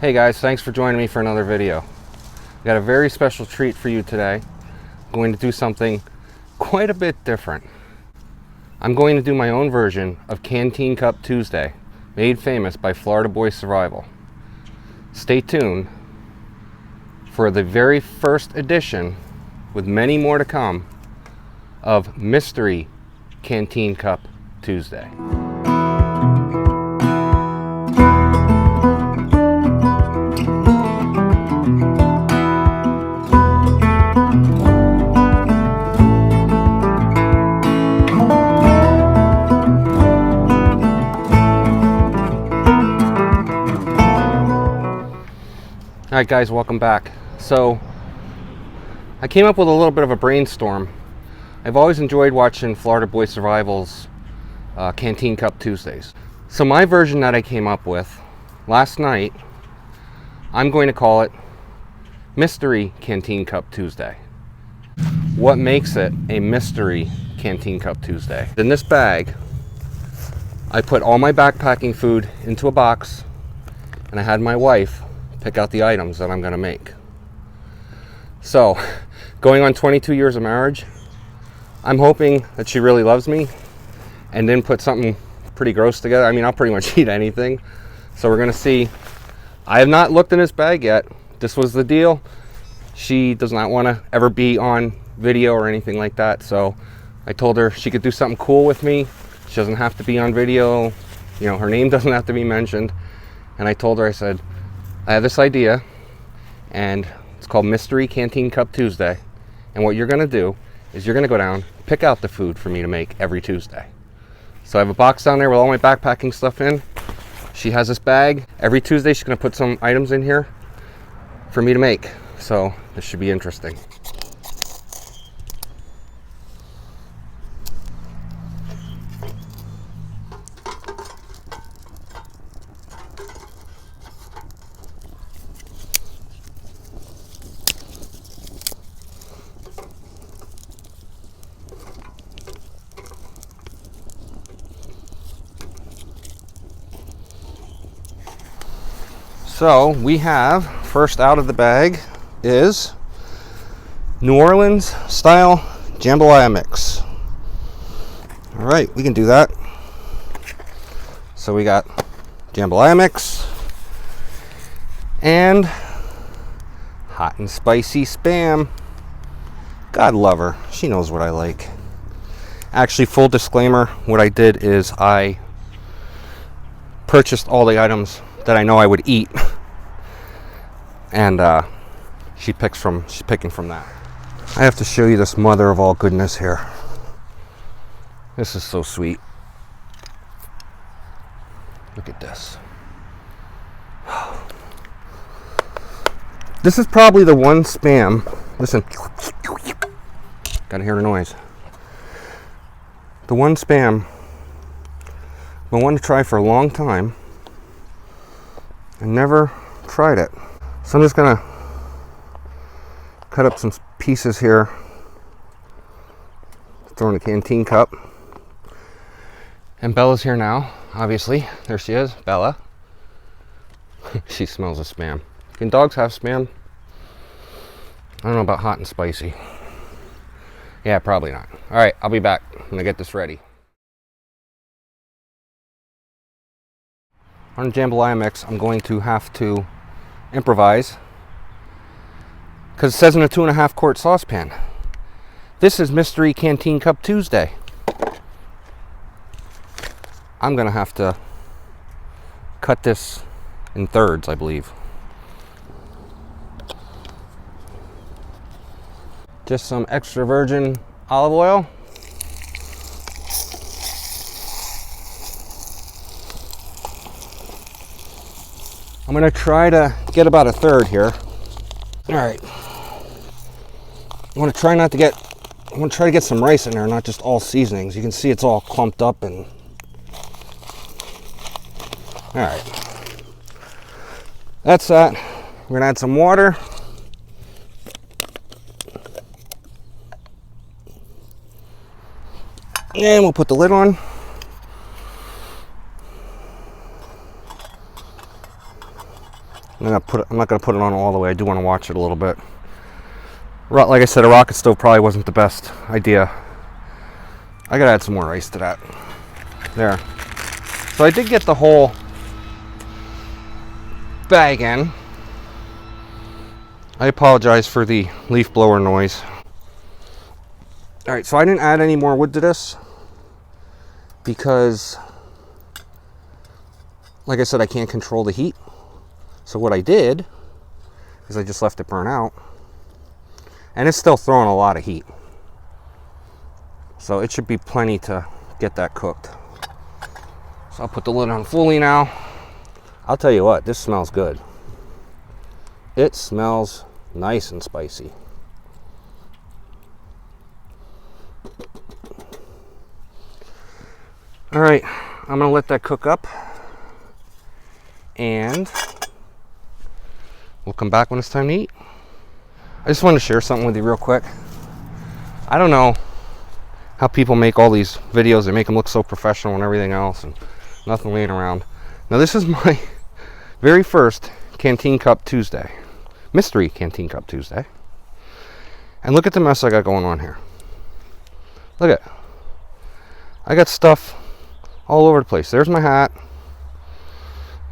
Hey guys, thanks for joining me for another video. I've got a very special treat for you today. I'm going to do something quite a bit different. I'm going to do my own version of Canteen Cup Tuesday, made famous by Floridaboy Survival. Stay tuned for the very first edition, with many more to come, of Mystery Canteen Cup Tuesday. Alright guys, welcome back. So, I came up with a little bit of a brainstorm. I've always enjoyed watching Floridaboy Survival's Canteen Cup Tuesdays. So my version that I came up with last night, I'm going to call it Mystery Canteen Cup Tuesday. What makes it a Mystery Canteen Cup Tuesday? In this bag, I put all my backpacking food into a box, and I had my wife pick out the items that I'm going to make. So, going on 22 years of marriage, I'm hoping that she really loves me and didn't put something pretty gross together. I mean, I'll pretty much eat anything. So we're going to see. I have not looked in this bag yet. This was the deal. She does not want to ever be on video or anything like that. So I told her she could do something cool with me. She doesn't have to be on video. You know, her name doesn't have to be mentioned. And I told her, I said, I have this idea, and it's called Mystery Canteen Cup Tuesday. And what you're going to do is you're going to go down, pick out the food for me to make every Tuesday. So I have a box down there with all my backpacking stuff in. She has this bag. Every Tuesday she's going to put some items in here for me to make. So this should be interesting. So we have, first out of the bag is New Orleans style jambalaya mix. All right, we can do that. So we got jambalaya mix and hot and spicy Spam. God love her, she knows what I like. Actually, full disclaimer, what I did is I purchased all the items that I know I would eat, and she's picking from that. I have to show you this mother of all goodness here. This is so sweet. Look at this. This is probably the one Spam. Listen, gotta hear the noise. The one Spam I wanted to try for a long time. I never tried it. So I'm just gonna cut up some pieces here, throw in a canteen cup. And Bella's here now, obviously. There she is, Bella. She smells of Spam. Can dogs have Spam? I don't know about hot and spicy. Yeah, probably not. All right, I'll be back when I get this ready. On jambalaya mix, I'm going to have to improvise because it says in a 2.5 quart saucepan. This is Mystery Canteen Cup Tuesday. I'm gonna have to cut this in thirds, I believe. Just some extra virgin olive oil. I'm gonna try to get about a third here. All right. I want to try to get some rice in there, not just all seasonings. You can see it's all clumped up and. All right. That's that. We're gonna add some water. And we'll put the lid on. I'm not gonna put it on all the way. I do want to watch it a little bit. Like I said, a rocket stove probably wasn't the best idea. I gotta add some more rice to that. There. So I did get the whole bag in. I apologize for the leaf blower noise. Alright, so I didn't add any more wood to this because, like I said, I can't control the heat. So what I did is I just left it burn out. And it's still throwing a lot of heat. So it should be plenty to get that cooked. So I'll put the lid on fully now. I'll tell you what, this smells good. It smells nice and spicy. All right, I'm gonna let that cook up and we'll come back when it's time to eat. I just wanted to share something with you real quick. I don't know how people make all these videos. They make them look so professional and everything else and nothing laying around. Now this is my very first Canteen Cup Tuesday. Mystery Canteen Cup Tuesday. And look at the mess I got going on here. Look at it. I got stuff all over the place. There's my hat.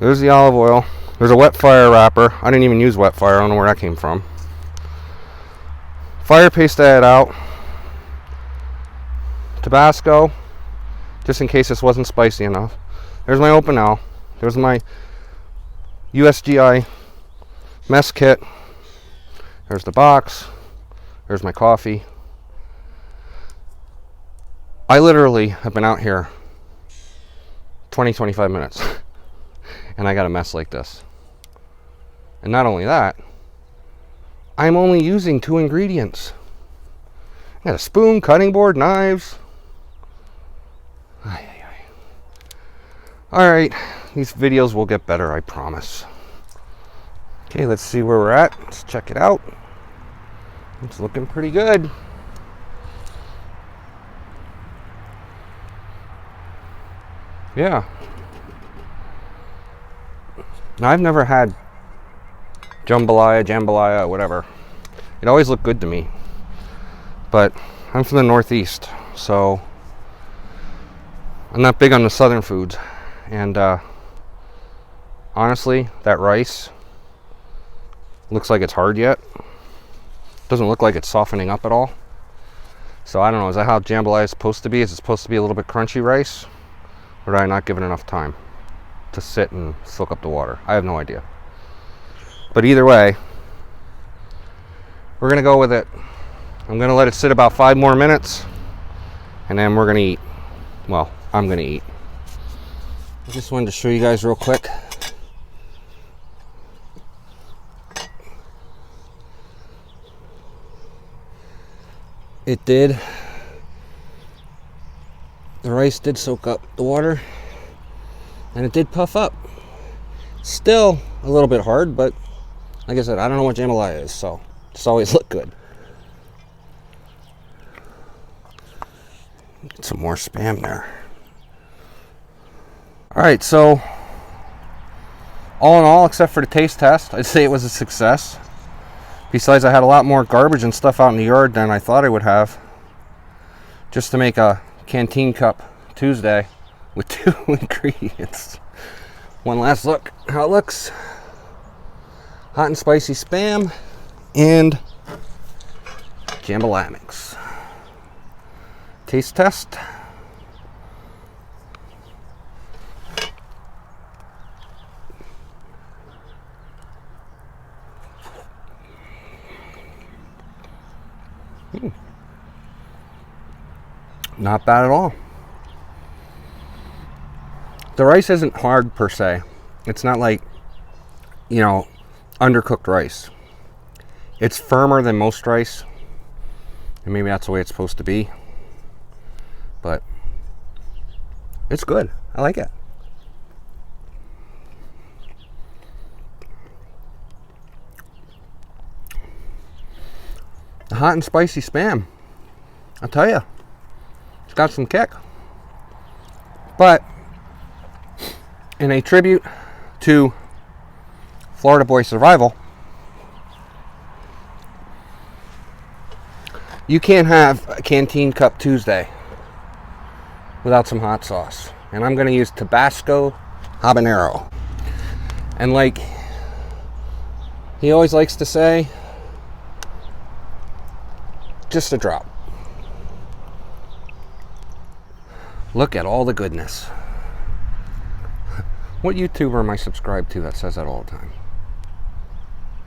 There's the olive oil. There's a wet fire wrapper. I didn't even use wet fire. I don't know where that came from. Fire paste I had out. Tabasco, just in case this wasn't spicy enough. There's my Opinel. There's my USGI mess kit. There's the box. There's my coffee. I literally have been out here 20-25 minutes and I got a mess like this. And not only that, I'm only using 2 ingredients. I got a spoon, cutting board, knives. Alright, these videos will get better, I promise. Okay, let's see where we're at. Let's check it out. It's looking pretty good. Yeah. Now, I've never had jambalaya, whatever. It always looked good to me. But I'm from the Northeast, so I'm not big on the southern foods. And honestly, that rice looks like it's hard yet. Doesn't look like it's softening up at all. So I don't know, is that how jambalaya is supposed to be? Is it supposed to be a little bit crunchy rice? Or did I not give it enough time to sit and soak up the water? I have no idea. But either way, we're gonna go with it. I'm gonna let it sit about 5 more minutes and then we're gonna eat. Well, I'm gonna eat. I just wanted to show you guys real quick. It did. The rice did soak up the water and it did puff up. Still a little bit hard, but like I said, I don't know what jambalaya is, so it's always look good. Get some more Spam there. Alright, so all in all, except for the taste test, I'd say it was a success. Besides, I had a lot more garbage and stuff out in the yard than I thought I would have. Just to make a Canteen Cup Tuesday with 2 ingredients. One last look how it looks. Hot and spicy Spam and jambalaya mix. Taste test. Not bad at all. The rice isn't hard per se. It's not like, you know, undercooked rice. It's firmer than most rice. And maybe that's the way it's supposed to be. But it's good. I like it. The hot and spicy Spam, I'll tell you, it's got some kick. But in a tribute to Floridaboy Survival, you can't have a Canteen Cup Tuesday without some hot sauce. And I'm going to use Tabasco habanero. And like he always likes to say, just a drop. Look at all the goodness. What YouTuber am I subscribed to that says that all the time?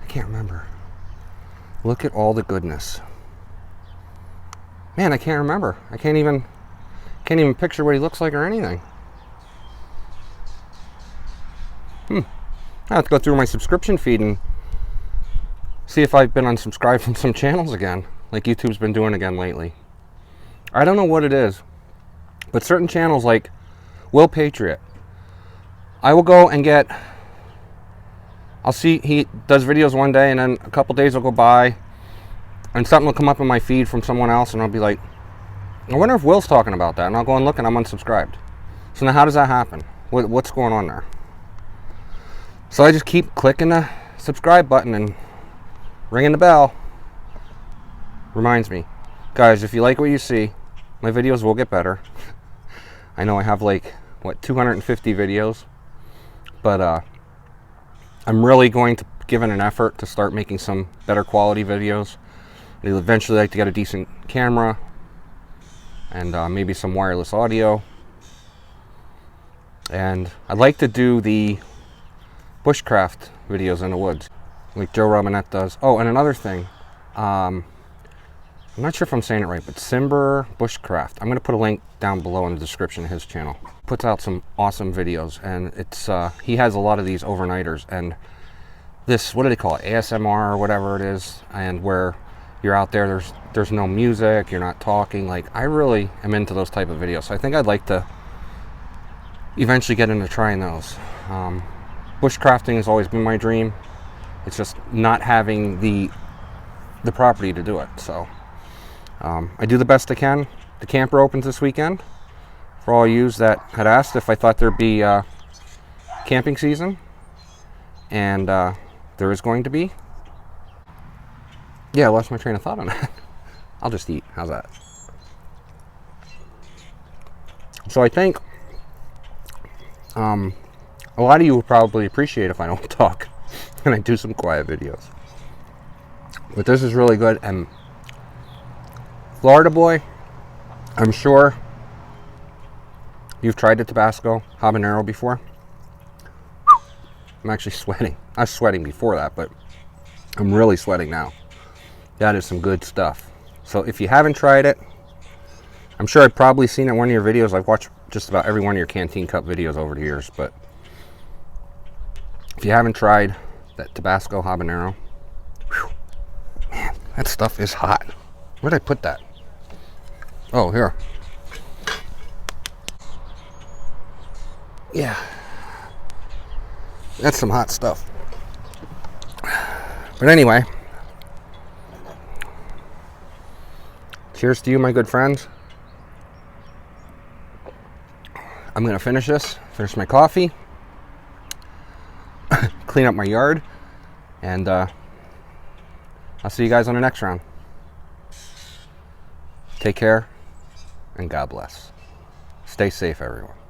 I can't remember. Look at all the goodness. Man, I can't remember. I can't even picture what he looks like or anything. I have to go through my subscription feed and see if I've been unsubscribed from some channels again, like YouTube's been doing again lately. I don't know what it is, but certain channels like Will Patriot, I will go and get, I'll see he does videos one day and then a couple days will go by and something will come up in my feed from someone else and I'll be like, I wonder if Will's talking about that, and I'll go and look and I'm unsubscribed. So now how does that happen? What's going on there? So I just keep clicking the subscribe button and ringing the bell. Reminds me, guys, if you like what you see, my videos will get better. I know I have like, what, 250 videos, but I'm really going to give it an effort to start making some better quality videos. I'd eventually like to get a decent camera and maybe some wireless audio. And I'd like to do the bushcraft videos in the woods, like Joe Robinette does. Oh, and another thing, I'm not sure if I'm saying it right, but Cimbrer Bushcraft. I'm going to put a link down below in the description of his channel. Puts out some awesome videos, and it's he has a lot of these overnighters, and this, what do they call it, ASMR or whatever it is, and where you're out there, there's no music, you're not talking. Like, I really am into those type of videos, so I think I'd like to eventually get into trying those. Bushcrafting has always been my dream. It's just not having the property to do it. So I do the best I can. The camper opens this weekend. For all yous that had asked if I thought there'd be camping season, and there is going to be. Yeah, I lost my train of thought on that. I'll just eat. How's that? So I think a lot of you would probably appreciate if I don't talk and I do some quiet videos. But this is really good. And Floridaboy, I'm sure you've tried the Tabasco habanero before. I'm actually sweating. I was sweating before that, but I'm really sweating now. That is some good stuff. So if you haven't tried it, I'm sure I've probably seen it in one of your videos. I've watched just about every one of your Canteen Cup videos over the years, but if you haven't tried that Tabasco habanero, whew, man, that stuff is hot. Where'd I put that? Oh, here. Yeah. That's some hot stuff. But anyway, cheers to you, my good friends. I'm going to finish this, finish my coffee, clean up my yard, and I'll see you guys on the next round. Take care, and God bless. Stay safe, everyone.